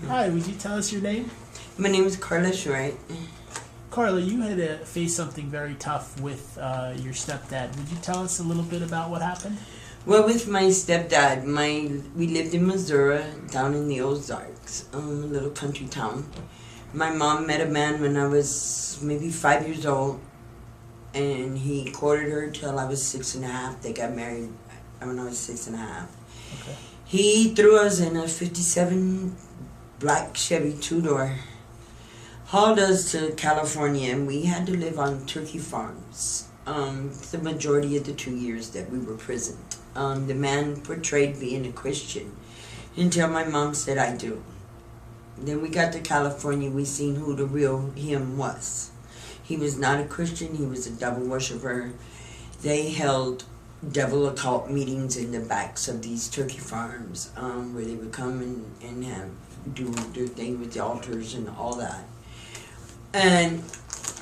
Hi, would you tell us your name? My name is Carla, right? Carla, you had to face something very tough with your stepdad. Would you tell us a little bit about what happened? Well, with my stepdad, we lived in Missouri, down in the Ozarks, a little country town. My mom met a man when I was maybe 5 years old, and he courted her till I was 6.5. They got married when I was 6.5. Okay. He threw us in a 57 black Chevy two-door, hauled us to California, and we had to live on turkey farms the majority of the 2 years that we were prisoned. The man portrayed being a Christian until my mom said, I do. Then we got to California, we seen who the real him was. He was not a Christian, he was a devil worshiper. They held devil occult meetings in the backs of these turkey farms where they would come and do their thing with the altars and all that. And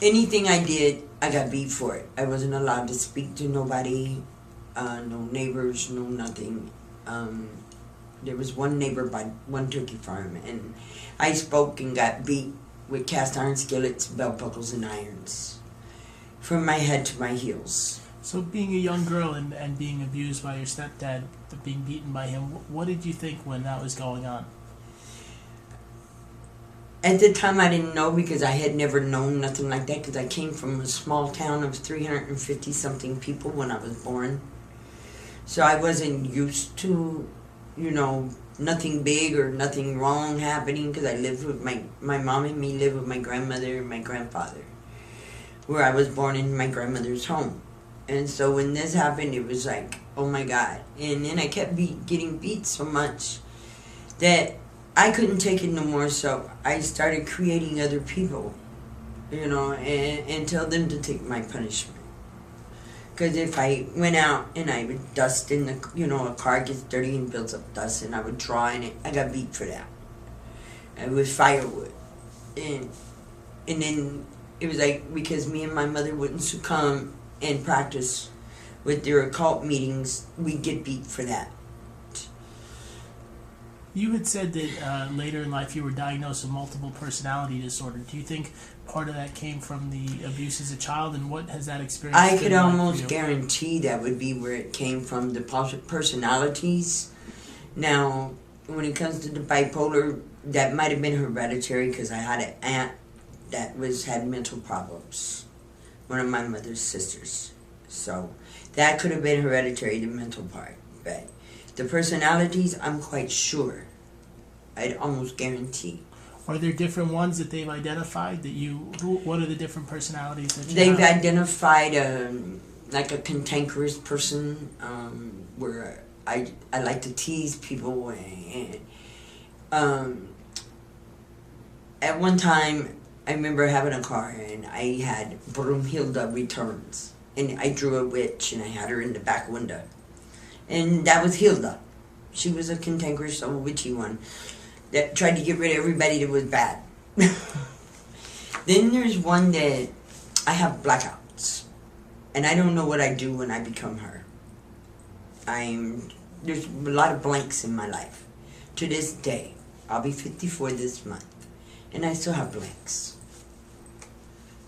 anything I did, I got beat for it. I wasn't allowed to speak to nobody, no neighbors, no nothing. There was one neighbor by one turkey farm, and I spoke and got beat with cast iron skillets, belt buckles, and irons from my head to my heels. So being a young girl and being abused by your stepdad, being beaten by him, what did you think when that was going on? At the time, I didn't know because I had never known nothing like that because I came from a small town of 350-something people when I was born. So I wasn't used to, nothing big or nothing wrong happening because I lived with my mom and me lived with my grandmother and my grandfather, where I was born in my grandmother's home. And so when this happened, it was like, oh my God. And then I kept getting beat so much that I couldn't take it no more, so I started creating other people, and tell them to take my punishment. Because if I went out and I would dust in a car gets dirty and builds up dust, and I would draw in it, I got beat for that. And with firewood. And then it was like, because me and my mother wouldn't succumb and practice with their occult meetings, we'd get beat for that. You had said that later in life you were diagnosed with multiple personality disorder. Do you think part of that came from the abuse as a child, and what has that experience been I could like almost for you? guarantee that would be where it came from, the personalities. Now, when it comes to the bipolar, that might have been hereditary because I had an aunt that had mental problems, one of my mother's sisters. So that could have been hereditary, the mental part. But the personalities, I'm quite sure. I'd almost guarantee. Are there different ones that they've identified what are the different personalities that They've have? identified like a cantankerous person, where I like to tease people, and at one time I remember having a car and I had Broomhilda Returns, and I drew a witch and I had her in the back window, and that was Hilda. She was a cantankerous old witchy one that tried to get rid of everybody that was bad. Then there's one that I have blackouts, and I don't know what I do when I become her. There's a lot of blanks in my life. To this day, I'll be 54 this month, and I still have blanks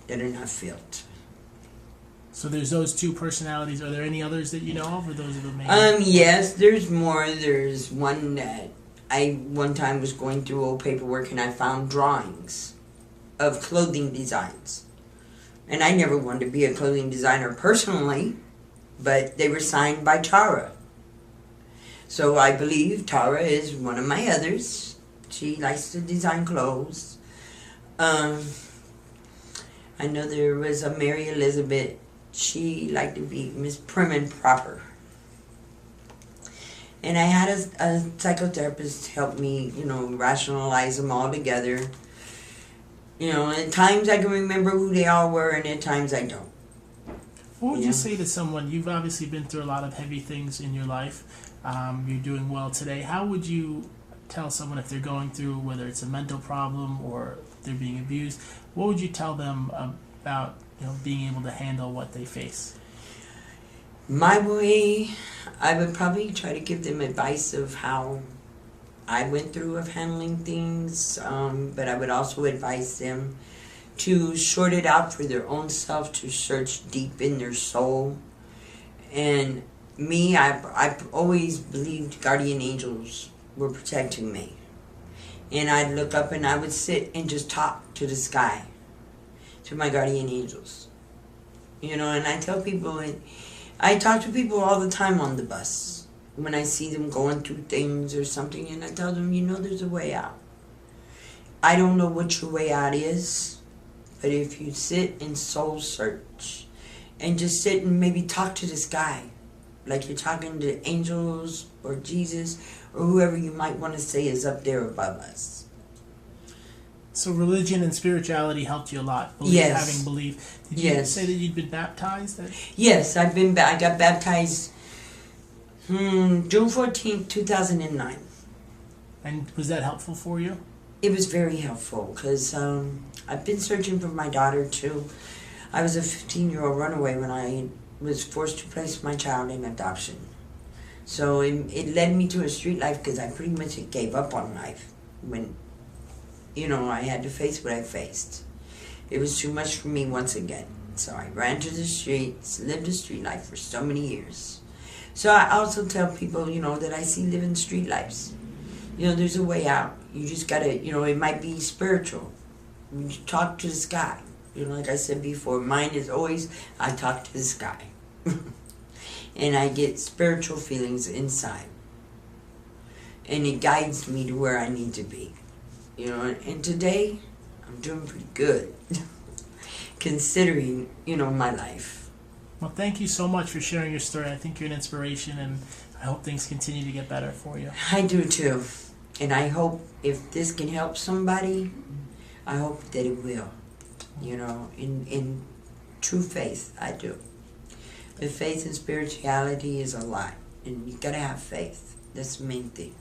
that are not filled. So there's those two personalities. Are there any others that you know of, or those are the main? Yes, there's more. There's one that I one time was going through old paperwork and I found drawings of clothing designs. And I never wanted to be a clothing designer personally, but they were signed by Tara. So I believe Tara is one of my others. She likes to design clothes. I know there was a Mary Elizabeth. She liked to be Miss Prim and Proper. And I had a psychotherapist help me, rationalize them all together. At times I can remember who they all were, and at times I don't. What would you say to someone? You've obviously been through a lot of heavy things in your life. You're doing well today. How would you tell someone if they're going through, whether it's a mental problem or they're being abused, what would you tell them about being able to handle what they face? My way, I would probably try to give them advice of how I went through of handling things, but I would also advise them to sort it out for their own self, to search deep in their soul. And me, I've always believed guardian angels were protecting me. And I'd look up and I would sit and just talk to the sky, to my guardian angels. You know, and I tell people, and I talk to people all the time on the bus when I see them going through things or something, and I tell them, you know, there's a way out. I don't know what your way out is, but if you sit and soul search and just sit and maybe talk to the sky, like you're talking to angels or Jesus or whoever you might want to say is up there above us. So religion and spirituality helped you a lot. Yes. Having belief. Did you say that you'd been baptized? Yes, I got baptized June 14th, 2009. And was that helpful for you? It was very helpful because I've been searching for my daughter too. I was a 15-year-old runaway when I was forced to place my child in adoption. So it led me to a street life because I pretty much gave up on life when, you know, I had to face what I faced. It was too much for me once again. So I ran to the streets, lived a street life for so many years. So I also tell people, you know, that I see living street lives. You know, there's a way out. You just gotta, you know, it might be spiritual. You talk to the sky. You know, like I said before, mine is always, I talk to the sky. And I get spiritual feelings inside. And it guides me to where I need to be. You know, and today, I'm doing pretty good. Considering, you know, my life. Well, thank you so much for sharing your story. I think you're an inspiration, and I hope things continue to get better for you. I do too. And I hope if this can help somebody, I hope that it will. You know, in true faith, I do. But faith and spirituality is a lot. And you gotta have faith. That's the main thing.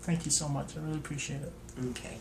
Thank you so much. I really appreciate it. Okay.